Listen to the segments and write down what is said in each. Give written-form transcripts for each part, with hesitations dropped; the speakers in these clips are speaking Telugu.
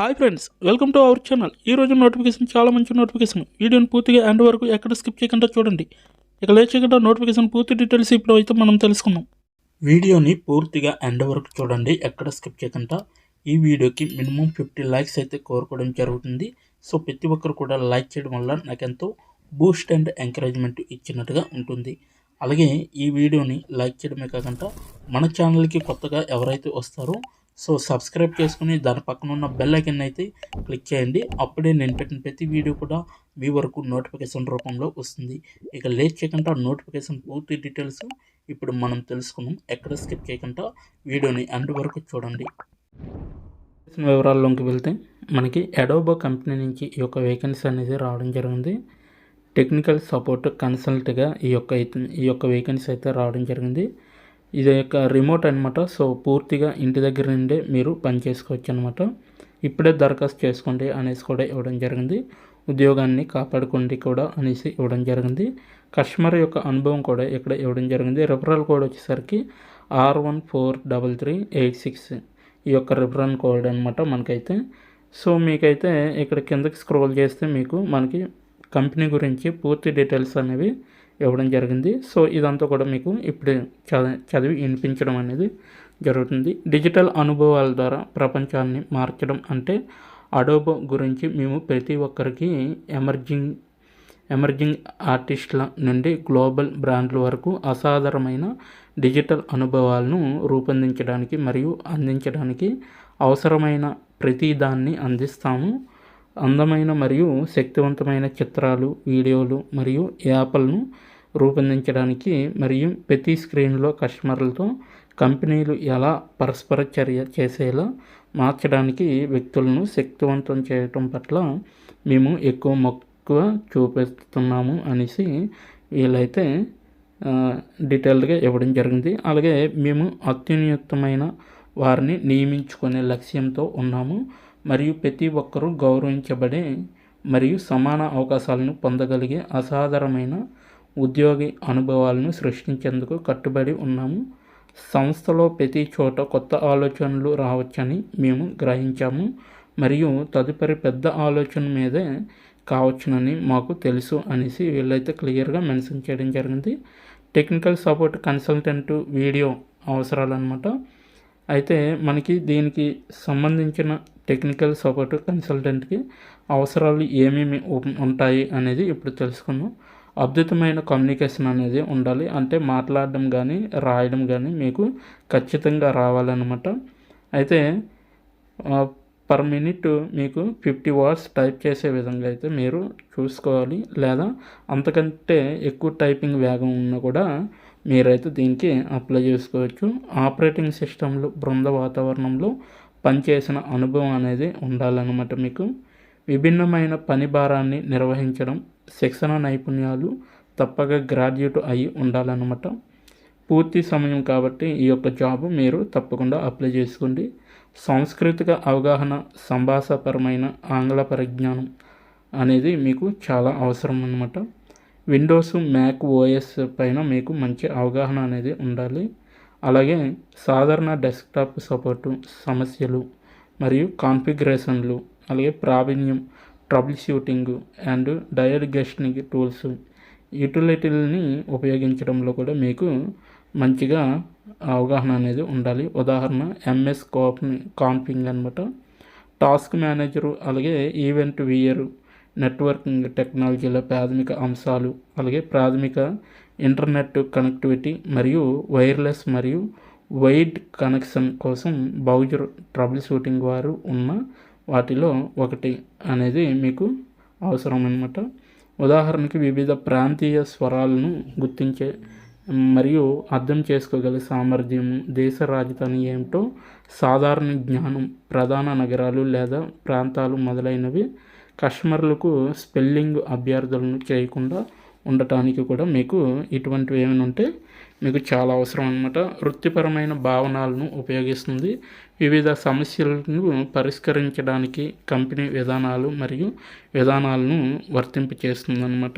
Hi friends, welcome to our channel. ఈ రోజు నోటిఫికేషన్ చాలా మంచి నోటిఫికేషన్. వీడియోని పూర్తిగా ఎండ్ వరకు ఎక్కడ స్కిప్ చేయకుండా చూడండి. ఇక లేట్ చేయకుండా నోటిఫికేషన్ పూర్తి డీటెయిల్స్ ఇప్పుడు అయితే మనం తెలుసుకుందాం. వీడియోని పూర్తిగా ఎండ్ వరకు చూడండి, ఎక్కడ స్కిప్ చేయకుండా. ఈ వీడియోకి మినిమం 50 లైక్స్ అయితే కోరుకోవడం జరుగుతుంది. సో ప్రతి ఒక్కరు కూడా లైక్ చేయడం వల్ల నాకెంతో బూస్ట్ అండ్ ఎంకరేజ్మెంట్ ఇచ్చినట్టుగా ఉంటుంది. అలాగే ఈ వీడియోని లైక్ చేయడమే కాకుండా మన ఛానల్కి కొత్తగా ఎవరైతే వస్తారో సో సబ్స్క్రైబ్ చేసుకుని దాని పక్కన ఉన్న బెల్ ఐకన్ అయితే క్లిక్ చేయండి. అప్పుడే నేను పెట్టిన ప్రతి వీడియో కూడా మీ వరకు నోటిఫికేషన్ రూపంలో వస్తుంది. ఇక లేట్ చేయకుండా నోటిఫికేషన్ పూర్తి డీటెయిల్స్ ఇప్పుడు మనం తెలుసుకున్నాం. ఎక్కడ స్కిప్ చేయకుండా వీడియోని ఎండ్ వరకు చూడండి. వివరాల్లోకి వెళ్తే మనకి అడోబో కంపెనీ నుంచి ఈ యొక్క వేకెన్సీ అనేది రావడం జరిగింది. టెక్నికల్ సపోర్ట్ కన్సల్ట్గా ఈ యొక్క వేకెన్సీ అయితే రావడం జరిగింది. ఇది యొక్క రిమోట్ అనమాట. సో పూర్తిగా ఇంటి దగ్గర నుండే మీరు పని చేసుకోవచ్చు అనమాట. ఇప్పుడే దరఖాస్తు చేసుకోండి అనేసి కూడా ఇవ్వడం జరిగింది. ఉద్యోగాన్ని కాపాడుకోండి కూడా అనేసి ఇవ్వడం జరిగింది. కస్టమర్ యొక్క అనుభవం కూడా ఇక్కడ ఇవ్వడం జరిగింది. రిఫరల్ కోడ్ వచ్చేసరికి R143386 ఈ యొక్క రిఫరల్ కోడ్ అనమాట మనకైతే. సో మీకైతే ఇక్కడ కిందకి స్క్రోల్ చేస్తే మీకు మనకి కంపెనీ గురించి పూర్తి డీటెయిల్స్ అనేవి ఇవ్వడం జరిగింది. సో ఇదంతా కూడా మీకు ఇప్పుడే చదివి వినిపించడం అనేది జరుగుతుంది. డిజిటల్ అనుభవాల ద్వారా ప్రపంచాన్ని మార్చడం అంటే అడోబో గురించి మేము ప్రతి ఒక్కరికి ఎమర్జింగ్ ఆర్టిస్టుల నుండి గ్లోబల్ బ్రాండ్ల వరకు అసాధారణమైన డిజిటల్ అనుభవాలను రూపొందించడానికి మరియు అందించడానికి అవసరమైన ప్రతిదాన్ని అందిస్తాము. అందమైన మరియు శక్తివంతమైన చిత్రాలు, వీడియోలు మరియు యాప్లను రూపొందించడానికి మరియు ప్రతి స్క్రీన్లో కస్టమర్లతో కంపెనీలు ఎలా పరస్పర చర్య చేసేలా మార్చడానికి వ్యక్తులను శక్తివంతం చేయటం పట్ల మేము ఎక్కువ మక్కువ చూపిస్తున్నాము అనేసి వీళ్ళైతే డీటెయిల్డ్గా ఇవ్వడం జరిగింది. అలాగే మేము అత్యున్నతమైన వారిని నియమించుకునే లక్ష్యంతో ఉన్నాము మరియు ప్రతి ఒక్కరూ గౌరవించబడే మరియు సమాన అవకాశాలను పొందగలిగే అసాధారణమైన ఉద్యోగి అనుభవాలను సృష్టించేందుకు కట్టుబడి ఉన్నాము. సంస్థలో ప్రతి చోట కొత్త ఆలోచనలు రావచ్చని మేము గ్రహించాము మరియు తదుపరి పెద్ద ఆలోచన మీదే కావచ్చునని మాకు తెలుసు అనేసి వీళ్ళైతే క్లియర్గా మెన్షన్ చేయడం జరిగింది. టెక్నికల్ సపోర్ట్ కన్సల్టెంట్ వీడియో అవసరాలు అనమాట. అయితే మనకి దీనికి సంబంధించిన టెక్నికల్ సపోర్ట్ కన్సల్టెంట్కి అవసరాలు ఏమేమి ఉంటాయి అనేది ఇప్పుడు తెలుసుకుందాం. అద్భుతమైన కమ్యూనికేషన్ అనేది ఉండాలి. అంటే మాట్లాడడం కానీ రాయడం కానీ మీకు ఖచ్చితంగా రావాలన్నమాట. అయితే పర్ మినిట్ మీకు 50 వర్డ్స్ టైప్ చేసే విధంగా అయితే మీరు చూసుకోవాలి. లేదా అంతకంటే ఎక్కువ టైపింగ్ వేగం ఉన్నా కూడా మీరైతే దీనికి అప్లై చేసుకోవచ్చు. ఆపరేటింగ్ సిస్టంలో బృంద వాతావరణంలో పనిచేసిన అనుభవం అనేది ఉండాలన్నమాట. మీకు విభిన్నమైన పని భారాన్ని నిర్వహించడం, శిక్షణ నైపుణ్యాలు తప్పక గ్రాడ్యుయేట్ అయి ఉండాలన్నమాట. పూర్తి సమయం కాబట్టి ఈ యొక్క జాబ్ మీరు తప్పకుండా అప్లై చేసుకోండి. సాంస్కృతిక అవగాహన, సంభాషాపరమైన ఆంగ్ల పరిజ్ఞానం అనేది మీకు చాలా అవసరం అన్నమాట. విండోస్, మ్యాక్ ఓఎస్ పైన మీకు మంచి అవగాహన అనేది ఉండాలి. అలాగే సాధారణ డెస్క్టాప్ సపోర్టు, సమస్యలు మరియు కాన్ఫిగరేషన్లు, అలాగే ప్రావీణ్యం, trouble shooting and diagnostic tools, యూటిలిటీలని ఉపయోగించడంలో కూడా మీకు మంచిగా అవగాహన అనేది ఉండాలి. ఉదాహరణ ఎంఎస్ కాన్ఫిగ్ అనమాట. టాస్క్ మేనేజరు, అలాగే ఈవెంట్ వియర్, నెట్వర్కింగ్ టెక్నాలజీల ప్రాథమిక అంశాలు, అలాగే ప్రాథమిక ఇంటర్నెట్ కనెక్టివిటీ మరియు వైర్లెస్ మరియు వైడ్ కనెక్షన్ కోసం బ్రౌజర్ ట్రబుల్ షూటింగ్ వారు ఉన్న వాటిలో ఒకటి అనేది మీకు అవసరం అన్నమాట. ఉదాహరణకి వివిధ ప్రాంతీయ స్వరాలను గుర్తించే మరియు అర్థం చేసుకోగల సామర్థ్యము, దేశ రాజధాని ఏమిటో సాధారణ జ్ఞానం, ప్రధాన నగరాలు లేదా ప్రాంతాలు మొదలైనవి, కస్టమర్లకు స్పెల్లింగ్ అభ్యర్థులను చేయకుండా ఉండటానికి కూడా మీకు ఇటువంటివి ఏమైనా ఉంటే మీకు చాలా అవసరం అన్నమాట. వృత్తిపరమైన భావనలను ఉపయోగిస్తుంది. వివిధ సమస్యలను పరిష్కరించడానికి కంపెనీ విధానాలను వర్తింపచేస్తుంది అన్నమాట.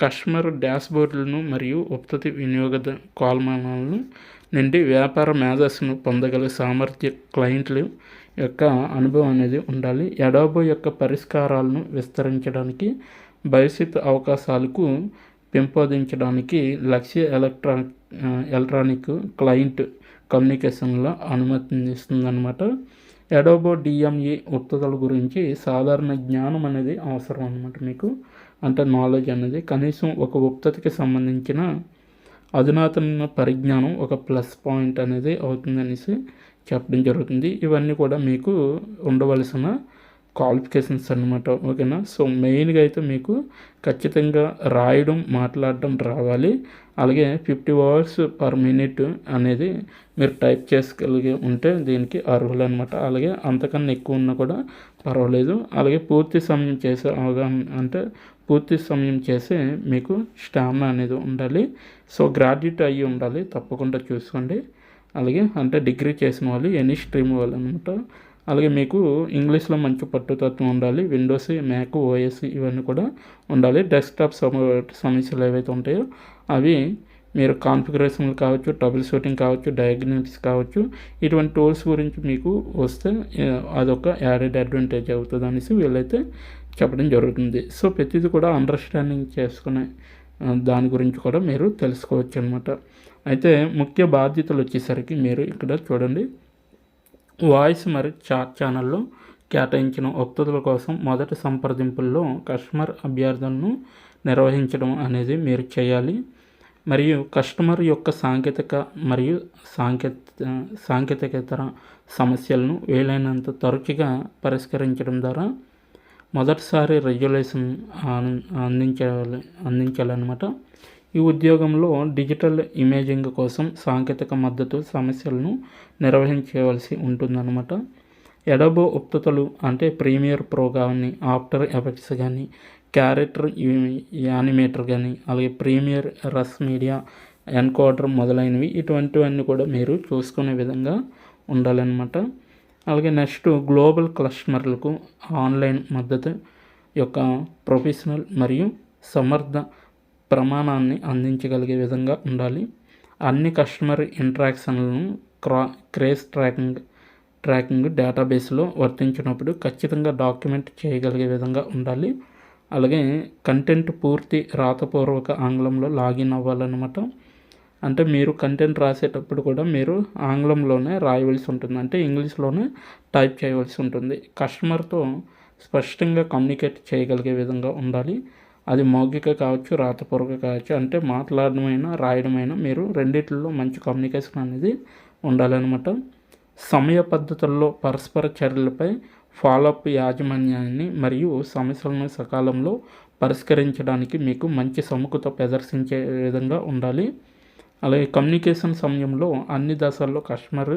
కస్టమర్ డాష్బోర్డులను మరియు ఉత్పత్తి వినియోగ కొలమానాలను నుండి వ్యాపార మేధస్సును పొందగల సామర్థ్య క్లయింట్లు యొక్క అనుభవం అనేది ఉండాలి. అడోబ్ యొక్క పరిష్కారాలను విస్తరించడానికి, భవిష్యత్ అవకాశాలకు పెంపొందించడానికి లక్ష్య ఎలక్ట్రానిక్ క్లయింట్ కమ్యూనికేషన్ల అనుమతిస్తుందన్నమాట. అడోబ్ డిఎంఈ ఉత్పత్తుల గురించి సాధారణ జ్ఞానం అనేది అవసరం అన్నమాట మీకు. అంటే నాలెడ్జ్ అనేది కనీసం ఒక ఉత్పత్తికి సంబంధించిన అధునాతన పరిజ్ఞానం ఒక ప్లస్ పాయింట్ అనేది అవుతుందనేసి చెప్పడం జరుగుతుంది. ఇవన్నీ కూడా మీకు ఉండవలసిన క్వాలిఫికేషన్స్ అన్నమాట. ఓకేనా. సో మెయిన్గా అయితే మీకు ఖచ్చితంగా రాయడం, మాట్లాడడం రావాలి. అలాగే 50 words per minute అనేది మీరు టైప్ చేసుకోగలిగి ఉంటే దీనికి అర్హులు అనమాట. అలాగే అంతకన్నా ఎక్కువ ఉన్నా కూడా పర్వాలేదు. అలాగే పూర్తి సమయం చేసే అవగాహన అంటే పూర్తి సమయం చేసే మీకు స్టామినా అనేది ఉండాలి. సో గ్రాడ్యుయేట్ అయ్యి ఉండాలి, తప్పకుండా చూసుకోండి. అలాగే అంటే డిగ్రీ చేసిన వాళ్ళు, ఎనీ స్ట్రీమ్ వాళ్ళు అనమాట. అలాగే మీకు ఇంగ్లీష్లో మంచి పట్టుతత్వం ఉండాలి. విండోస్, మ్యాక్, ఓఎస్ ఇవన్నీ కూడా ఉండాలి. డెస్క్టాప్ సమస్యలు ఏవైతే ఉంటాయో అవి మీరు కాన్ఫిగరేషన్లు కావచ్చు, ట్రబుల్ షూటింగ్ కావచ్చు, డయాగ్నోసిస్ కావచ్చు, ఇటువంటి టూల్స్ గురించి మీకు వస్తే అదొక యాడెడ్ అడ్వాంటేజ్ అవుతుంది అనేసి వీళ్ళైతే చెప్పడం జరుగుతుంది. సో ప్రతిదీ కూడా అండర్స్టాండింగ్ చేసుకునే దాని గురించి కూడా మీరు తెలుసుకోవచ్చు అనమాట. అయితే ముఖ్య బాధ్యతలు వచ్చేసరికి మీరు ఇక్కడ చూడండి, వాయిస్ మరియు చాట్ ఛానల్లో కేటాయించిన ఉత్పత్తుల కోసం మొదటి సంప్రదింపుల్లో కస్టమర్ అభ్యర్థనను నిర్వహించడం అనేది మీరు చేయాలి. మరియు కస్టమర్ యొక్క సాంకేతిక మరియు సాంకేతికేతర సమస్యలను వీలైనంత తరచుగా పరిష్కరించడం ద్వారా మొదటిసారి రెగ్యులేషన్ అందించాలన్నమాట. ఈ ఉద్యోగంలో డిజిటల్ ఇమేజింగ్ కోసం సాంకేతిక మద్దతు సమస్యలను నిర్వహించవలసి ఉంటుందన్నమాట. అడోబ్ ఉత్పత్తులు అంటే ప్రీమియర్ ప్రో కానీ, ఆఫ్టర్ ఎఫెక్ట్స్ కానీ, క్యారెక్టర్ యానిమేటర్ కానీ, అలాగే ప్రీమియర్ రస్ మీడియా ఎన్కోడర్ మొదలైనవి, ఇటువంటివన్నీ కూడా మీరు చూసుకునే విధంగా ఉండాలన్నమాట. అలాగే నెక్స్ట్ గ్లోబల్ కస్టమర్లకు ఆన్లైన్ మద్దతు యొక్క ప్రొఫెషనల్ మరియు సమర్థ ప్రమాణాన్ని అందించగలిగే విధంగా ఉండాలి. అన్ని కస్టమర్ ఇంటరాక్షన్లను క్రేస్ ట్రాకింగ్ డేటాబేస్లో వర్తించినప్పుడు ఖచ్చితంగా డాక్యుమెంట్ చేయగలిగే విధంగా ఉండాలి. అలాగే కంటెంట్ పూర్తి రాతపూర్వక ఆంగ్లంలో లాగిన్ అవ్వాలన్నమాట. అంటే మీరు కంటెంట్ రాసేటప్పుడు కూడా మీరు ఆంగ్లంలోనే రాయవలసి ఉంటుంది, అంటే ఇంగ్లీష్లోనే టైప్ చేయవలసి ఉంటుంది. కస్టమర్తో స్పష్టంగా కమ్యూనికేట్ చేయగలిగే విధంగా ఉండాలి. అది మౌఖిక కావచ్చు, రాతపూర్వక కావచ్చు, అంటే మాట్లాడడమైనా రాయడమైనా మీరు రెండిట్లో మంచి కమ్యూనికేషన్ అనేది ఉండాలన్నమాట. సమయ పద్ధతుల్లో పరస్పర చర్యలపై ఫాలోఅప్ యాజమాన్యాన్ని మరియు సమస్యలను సకాలంలో పరిష్కరించడానికి మీకు మంచి సముఖత ప్రదర్శించే విధంగా ఉండాలి. అలాగే కమ్యూనికేషన్ సమయంలో అన్ని దశల్లో కస్టమర్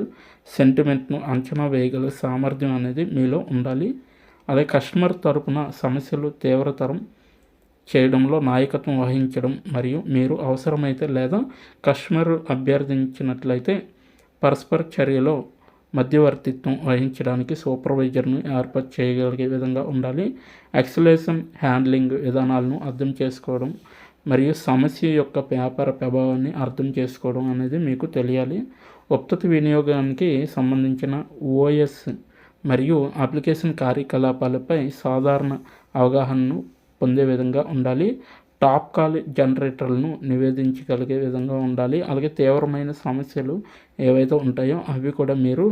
సెంటిమెంట్ను అంచనా వేయగల సామర్థ్యం అనేది మీలో ఉండాలి. అలాగే కస్టమర్ తరపున సమస్యలు తీవ్రతరం చేయడంలో నాయకత్వం వహించడం మరియు మీరు అవసరమైతే లేదా కస్టమర్ అభ్యర్థించినట్లయితే పరస్పర చర్యలో మధ్యవర్తిత్వం వహించడానికి సూపర్వైజర్ను ఏర్పాటు చేయగలిగే విధంగా ఉండాలి. ఎక్సలేషన్ హ్యాండ్లింగ్ విధానాలను అర్థం చేసుకోవడం మరియు సమస్య యొక్క వ్యాపార ప్రభావాన్ని అర్థం చేసుకోవడం అనేది మీకు తెలియాలి. ఉత్పత్తి వినియోగానికి సంబంధించిన ఓఎస్ మరియు అప్లికేషన్ కార్యకలాపాలపై సాధారణ అవగాహనను పొందే విధంగా ఉండాలి. టాప్ కాల్ జనరేటర్లను నివేదించగలిగే విధంగా ఉండాలి. అలాగే తీవ్రమైన సమస్యలు ఏవైతే ఉంటాయో అవి కూడా మీరు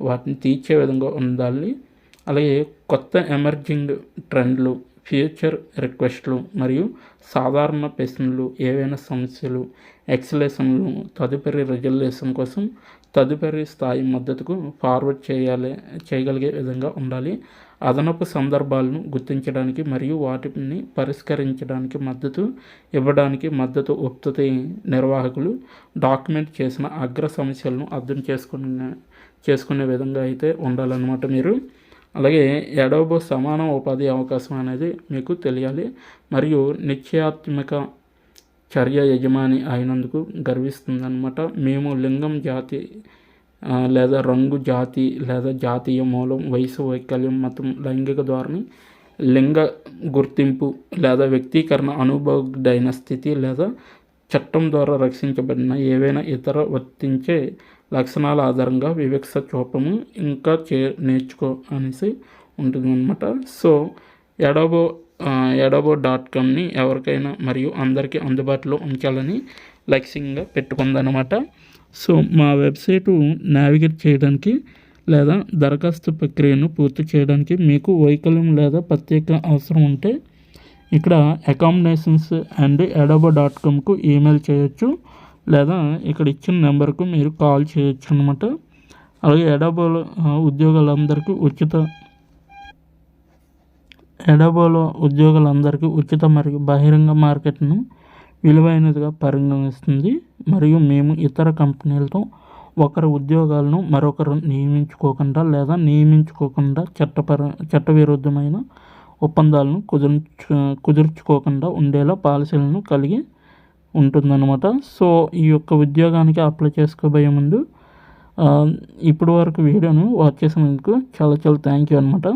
వాటిని తీర్చే విధంగా ఉండాలి. అలాగే కొత్త ఎమర్జింగ్ ట్రెండ్లు, ఫ్యూచర్ రిక్వెస్ట్లు మరియు సాధారణ ప్రశ్నలు, ఏవైనా సమస్యలు, ఎక్సలేషన్లు తదుపరి రెజల్యూషన్ కోసం తదుపరి స్థాయి మద్దతుకు ఫార్వర్డ్ చేయగలిగే విధంగా ఉండాలి. అదనపు సందర్భాలను గుర్తించడానికి మరియు వాటిని పరిష్కరించడానికి మద్దతు ఇవ్వడానికి మద్దతు ఉత్పత్తి నిర్వాహకులు డాక్యుమెంట్ చేసిన అగ్ర సమస్యలను అర్థం చేసుకునే విధంగా అయితే ఉండాలన్నమాట మీరు. అలాగే అడోబ్ సమాన ఉపాధి అవకాశం అనేది మీకు తెలియాలి మరియు నిశ్చయాత్మక చర్య యజమాని అయినందుకు గర్విస్తుందన్నమాట. మేము లింగం, జాతి లేదా రంగు, జాతి లేదా జాతీయ మూలం, వయసు, వైకల్యం, మతం, లైంగిక ధోరణి, లింగ గుర్తింపు లేదా వ్యక్తీకరణ, అనుభవజ్ఞైన స్థితి లేదా చట్టం ద్వారా రక్షించబడిన ఏవైనా ఇతర వర్తించే లక్షణాల ఆధారంగా వివక్ష చూపము ఇంకా నేర్చుకో అనేసి ఉంటుందన్నమాట. సో ఎడాబో.comని ఎవరికైనా మరియు అందరికీ అందుబాటులో ఉంచాలని లక్ష్యంగా పెట్టుకుందనమాట. సో మా వెబ్సైటు నావిగేట్ చేయడానికి లేదా దరఖాస్తు ప్రక్రియను పూర్తి చేయడానికి మీకు వైకల్యం లేదా ప్రత్యేక అవసరం ఉంటే ఇక్కడ అకామిడేషన్స్ అండ్ ఎడాబో.comకు ఈమెయిల్ చేయొచ్చు, లేదా ఇక్కడ ఇచ్చిన నెంబర్కు మీరు కాల్ చేయొచ్చు అనమాట. అలాగే ఎడాబోలో ఉద్యోగులందరికీ ఉచిత మరియు బహిరంగ మార్కెట్ను విలువైనదిగా పరిగణిస్తుంది మరియు మేము ఇతర కంపెనీలతో ఒకరి ఉద్యోగాలను మరొకరు నియమించుకోకుండా చట్టవిరుద్ధమైన ఒప్పందాలను కుదుర్చుకోకుండా ఉండేలా పాలసీలను కలిగి ఉంటుందన్నమాట. సో ఈ యొక్క ఉద్యోగానికి అప్లై చేసుకోబోయే ముందు ఇప్పటి వరకు వీడియోను వాచ్ చేసినందుకు చాలా చాలా థ్యాంక్ యూ అనమాట.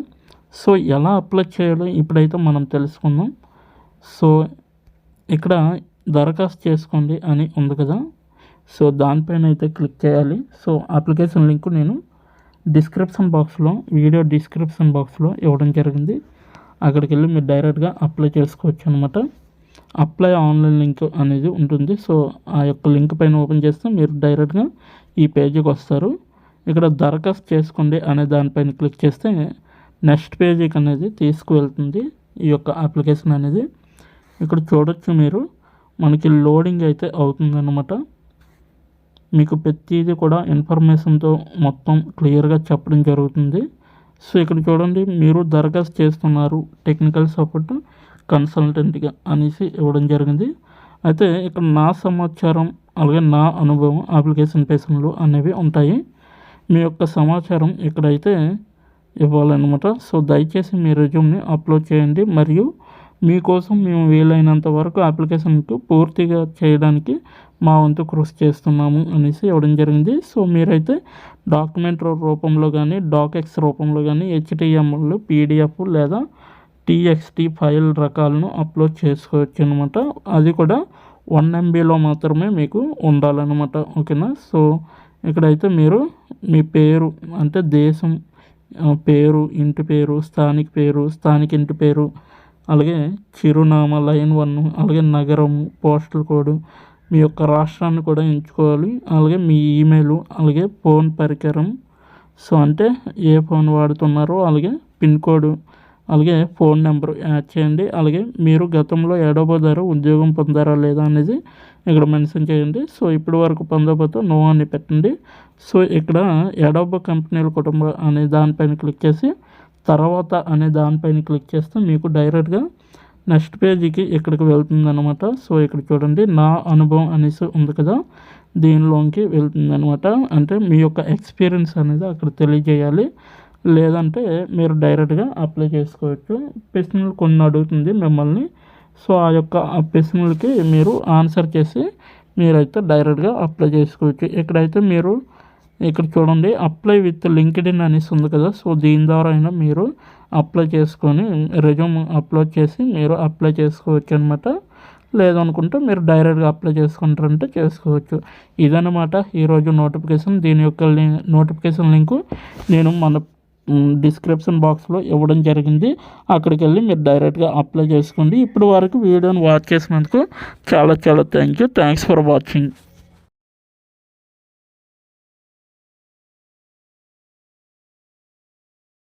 సో ఎలా అప్లై చేయాలో ఇప్పుడైతే మనం తెలుసుకుందాం. సో ఇక్కడ దరఖాస్తు చేసుకోండి అని ఉంది కదా, సో దానిపైన అయితే క్లిక్ చేయాలి. సో అప్లికేషన్ లింక్ నేను వీడియో డిస్క్రిప్షన్ బాక్స్లో ఇవ్వడం జరిగింది. అక్కడికి వెళ్ళి మీరు డైరెక్ట్గా అప్లై చేసుకోవచ్చు అనమాట. అప్లై ఆన్లైన్ లింక్ అనేది ఉంటుంది. సో ఆ యొక్క లింక్ పైన ఓపెన్ చేస్తే మీరు డైరెక్ట్గా ఈ పేజీకి వస్తారు. ఇక్కడ దరఖాస్తు చేసుకోండి అనే దానిపైన క్లిక్ చేస్తే నెక్స్ట్ పేజీకి అనేది తీసుకువెళ్తుంది ఈ యొక్క అప్లికేషన్ అనేది. ఇక్కడ చూడొచ్చు మీరు, మనకి లోడింగ్ అయితే అవుతుందన్నమాట. మీకు ప్రతిదీ కూడా ఇన్ఫర్మేషన్తో మొత్తం క్లియర్గా చెప్పడం జరుగుతుంది. సో ఇక్కడ చూడండి, మీరు దరఖాస్తు చేస్తున్నారు టెక్నికల్ సపోర్ట్ కన్సల్టెంట్గా అనేసి ఇవ్వడం జరిగింది. అయితే ఇక్కడ నా సమాచారం అలాగే నా అనుభవం అప్లికేషన్ పేషన్లు అనేవి ఉంటాయి. మీ యొక్క సమాచారం ఇక్కడైతే ఇవ్వాలన్నమాట. సో దయచేసి మీ రెజ్యూమ్ని అప్లోడ్ చేయండి మరియు మీకోసం మేము వీలైనంత వరకు అప్లికేషన్కు పూర్తిగా చేయడానికి మా వంతు కృషి చేస్తున్నాము అనేసి ఇవ్వడం జరిగింది. సో మీరైతే డాక్యుమెంట్ రూపంలో కానీ డాక్ఎక్స్ రూపంలో కానీ HTML, PDF లేదా TXT ఫైల్ రకాలను అప్లోడ్ చేసుకోవచ్చు అనమాట. అది కూడా 1 MBలో మాత్రమే మీకు ఉండాలన్నమాట. ఓకేనా. సో ఇక్కడైతే మీరు మీ పేరు అంటే దేశం పేరు, ఇంటి పేరు, స్థానిక ఇంటి పేరు, అలాగే చిరునామా లైన్ 1, అలాగే నగరం, పోస్టల్ కోడ్, మీ యొక్క రాష్ట్రాన్ని కూడా ఎంచుకోవాలి. అలాగే మీ ఈమెయిల్, అలాగే ఫోన్ పరికరం, సో అంటే ఏ ఫోన్ వాడుతున్నారో, అలాగే పిన్ కోడ్, అలాగే ఫోన్ నెంబర్ యాడ్ చేయండి. అలాగే మీరు గతంలో ఎడాబో ద్వారా ఉద్యోగం పొందారా లేదా అనేది ఇక్కడ మెన్షన్ చేయండి. సో ఇప్పటి వరకు పొందకపోతే నో అని పెట్టండి. సో ఇక్కడ ఎడాబో కంపెనీల కుటుంబం అనే దానిపైన క్లిక్ చేసి తర్వాత అనే దానిపైన క్లిక్ చేస్తే మీకు డైరెక్ట్గా నెక్స్ట్ పేజీకి ఇక్కడికి వెళ్తుందన్నమాట. సో ఇక్కడ చూడండి, నా అనుభవం అనేసి ఉంది కదా, దీనిలోకి వెళ్తుందన్నమాట. అంటే మీ యొక్క ఎక్స్పీరియన్స్ అనేది అక్కడ తెలియజేయాలి, లేదంటే మీరు డైరెక్ట్గా అప్లై చేసుకోవచ్చు. ప్రశ్నలు కొన్ని అడుగుతుంది మిమ్మల్ని. సో ఆ యొక్క ప్రశ్నలకి మీరు ఆన్సర్ చేసి మీరైతే డైరెక్ట్గా అప్లై చేసుకోవచ్చు. ఇక్కడ చూడండి, అప్లై విత్ లింక్డ్ఇన్ అనేసి ఉంది కదా, సో దీని ద్వారా అయినా మీరు అప్లై చేసుకొని రెజ్యూమ్ అప్లోడ్ చేసి మీరు అప్లై చేసుకోవచ్చు అనమాట. లేదనుకుంటే మీరు డైరెక్ట్గా అప్లై చేసుకుంటారంటే చేసుకోవచ్చు. ఇదన్నమాట ఈరోజు నోటిఫికేషన్. దీని యొక్క నోటిఫికేషన్ లింకు నేను మన డిస్క్రిప్షన్ బాక్స్లో ఇవ్వడం జరిగింది. అక్కడికి వెళ్ళి మీరు డైరెక్ట్గా అప్లై చేసుకోండి. ఇప్పుడు వరకు వీడియోని వాచ్ చేసినందుకు చాలా చాలా థ్యాంక్స్ ఫర్ వాచింగ్.